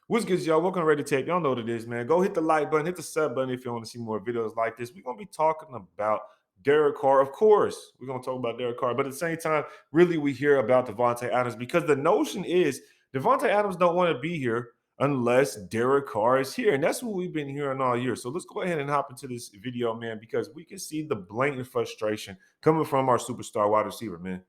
What's good, y'all? Welcome to Ready to Tape. Y'all know what it is, man. Go hit the like button, hit the sub button if you want to see more videos like this. We're going to be talking about Derek Carr. Of course, we're going to talk about Derek Carr. But at the same time, really, we hear about Davante Adams because the notion is Davante Adams don't want to be here unless Derek Carr is here. And that's what we've been hearing all year. So let's go ahead and hop into this video, man, because we can see the blatant frustration coming from our superstar wide receiver, man.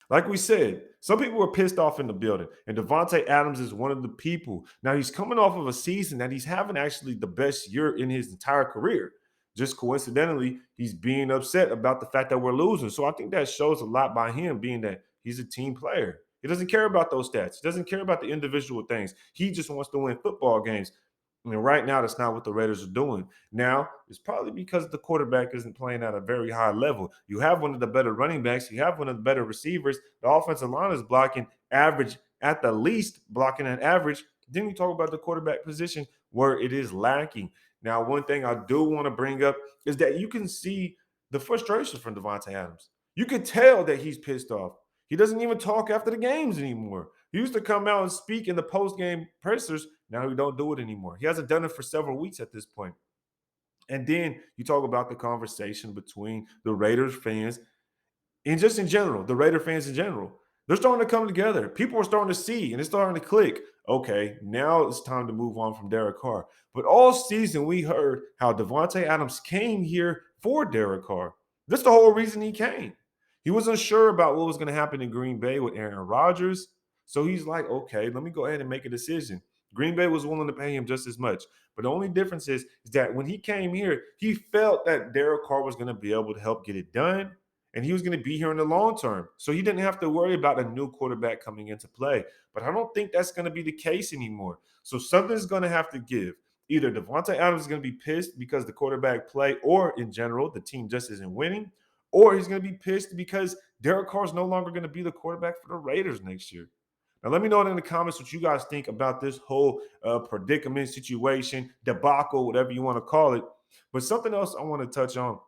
Like we said, some people were pissed off in the building, and Davante Adams is one of the people. Now he's coming off of a season that he's having actually the best year in his entire career. Just coincidentally, he's being upset about the fact that we're losing. So I think that shows a lot by him being that he's a team player. He doesn't care about those stats. He doesn't care about the individual things. He just wants to win football games. And right now, that's not what the Raiders are doing. Now, it's probably because the quarterback isn't playing at a very high level. You have one of the better running backs, you have one of the better receivers. The offensive line is blocking average, at the least, blocking at average. Then you talk about the quarterback position where it is lacking. Now, one thing I do want to bring up is that you can see the frustration from Davante Adams. You can tell that he's pissed off. He doesn't even talk after the games anymore. He used to come out and speak in the post-game pressers. Now he don't do it anymore. He hasn't done it for several weeks at this point. And then you talk about the conversation between the Raiders fans and just in general, the Raider fans in general. They're starting to come together. People are starting to see and it's starting to click. Okay, now it's time to move on from Derek Carr. But all season we heard how Davante Adams came here for Derek Carr. That's the whole reason he came. He wasn't sure about what was going to happen in Green Bay with Aaron Rodgers. So he's like, okay, let me go ahead and make a decision. Green Bay was willing to pay him just as much. But the only difference is that when he came here, he felt that Derek Carr was going to be able to help get it done. And he was going to be here in the long term. So he didn't have to worry about a new quarterback coming into play. But I don't think that's going to be the case anymore. So something's going to have to give. Either Davante Adams is going to be pissed because the quarterback play, or in general, the team just isn't winning, or he's going to be pissed because Derek Carr is no longer going to be the quarterback for the Raiders next year. Now, let me know in the comments what you guys think about this whole predicament, situation, debacle, whatever you want to call it. But something else I want to touch on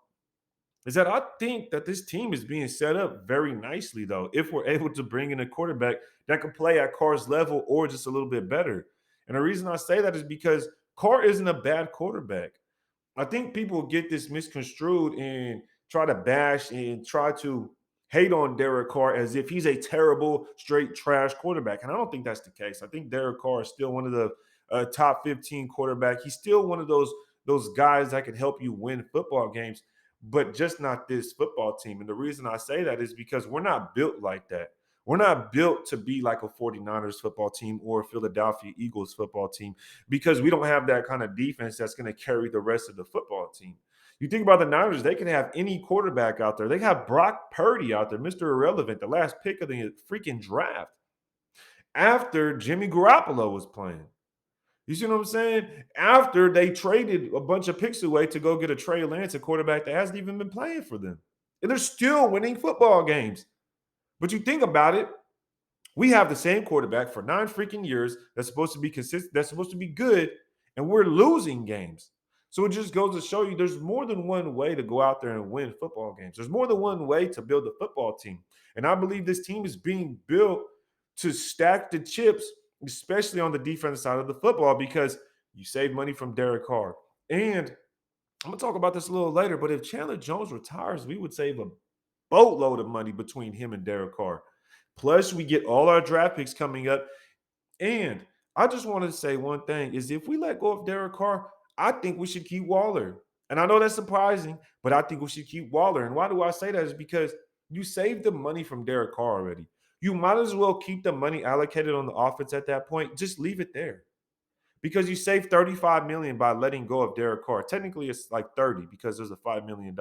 is that I think that this team is being set up very nicely, though, if we're able to bring in a quarterback that can play at Carr's level or just a little bit better. And the reason I say that is because Carr isn't a bad quarterback. I think people get this misconstrued and try to bash and try to hate on Derek Carr as if he's a terrible, straight trash quarterback. And I don't think that's the case. I think Derek Carr is still one of the top 15 quarterback. He's still one of those guys that can help you win football games, but just not this football team. And the reason I say that is because we're not built like that. We're not built to be like a 49ers football team or a Philadelphia Eagles football team because we don't have that kind of defense that's going to carry the rest of the football team. You think about the Niners, they can have any quarterback out there. They have Brock Purdy out there, Mr. Irrelevant, the last pick of the freaking draft, after Jimmy Garoppolo was playing. You see what I'm saying? After they traded a bunch of picks away to go get a Trey Lance, a quarterback that hasn't even been playing for them. And they're still winning football games. But you think about it, we have the same quarterback for 9 freaking years that's supposed to be consistent, that's supposed to be good, and we're losing games. So it just goes to show you there's more than one way to go out there and win football games. There's more than one way to build a football team. And I believe this team is being built to stack the chips, especially on the defensive side of the football, because you save money from Derek Carr. And I'm going to talk about this a little later, but if Chandler Jones retires, we would save a boatload of money between him and Derek Carr. Plus, we get all our draft picks coming up. And I just wanted to say one thing is if we let go of Derek Carr, I think we should keep Waller. And I know that's surprising, but I think we should keep Waller. And why do I say that? Is because you saved the money from Derek Carr already. You might as well keep the money allocated on the offense at that point. Just leave it there. Because you saved $35 million by letting go of Derek Carr. Technically, it's like 30 because there's a $5 million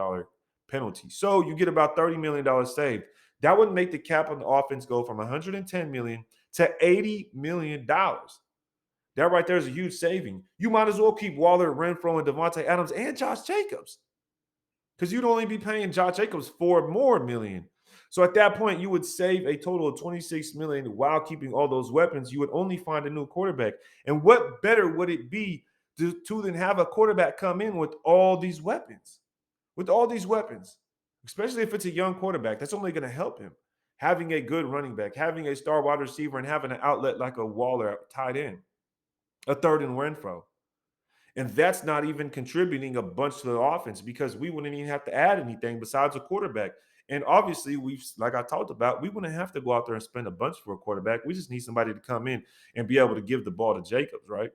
penalty. So you get about $30 million saved. That would make the cap on the offense go from $110 million to $80 million. That right there is a huge saving. You might as well keep Waller, Renfro, and Davante Adams and Josh Jacobs, because you'd only be paying Josh Jacobs $4 more million. So at that point, you would save a total of $26 million while keeping all those weapons. You would only find a new quarterback. And what better would it be to than have a quarterback come in with all these weapons? With all these weapons, especially if it's a young quarterback, that's only going to help him. having a good running back, having a star wide receiver, and having an outlet like a Waller tied in, a third in Renfro. And that's not even contributing a bunch to the offense because we wouldn't even have to add anything besides a quarterback. And obviously, like I talked about, we wouldn't have to go out there and spend a bunch for a quarterback. We just need somebody to come in and be able to give the ball to Jacobs, right?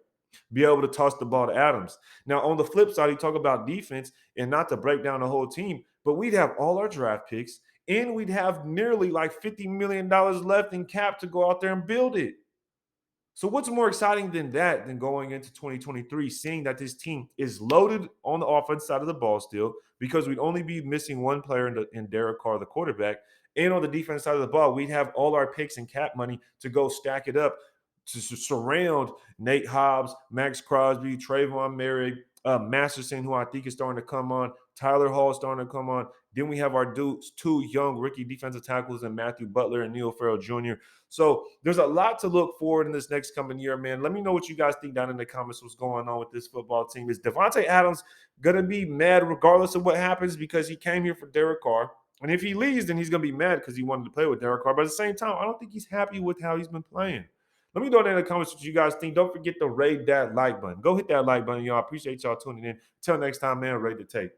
Be able to toss the ball to Adams. Now, on the flip side, you talk about defense and not to break down the whole team, but we'd have all our draft picks and we'd have nearly like $50 million left in cap to go out there and build it. So what's more exciting than that than going into 2023, seeing that this team is loaded on the offense side of the ball still, because we'd only be missing one player in Derek Carr, the quarterback, and on the defense side of the ball, we'd have all our picks and cap money to go stack it up to surround Nate Hobbs, Max Crosby, Trayvon Merrick, Masterson, who I think is starting to come on, Tyler Hall starting to come on. Then we have our dudes, two young rookie defensive tackles, and Matthew Butler and Neil Farrell Jr. So there's a lot to look forward in this next coming year, man. Let me know what you guys think down in the comments. What's going on with this football team? Is Davante Adams gonna be mad regardless of what happens because he came here for Derek Carr? And if he leaves, then he's gonna be mad because he wanted to play with Derek Carr. But at the same time, I don't think he's happy with how he's been playing. Let me know down in the comments what you guys think. Don't forget to rate that like button. Go hit that like button, y'all. Appreciate y'all tuning in. Till next time, man. Rate the tape.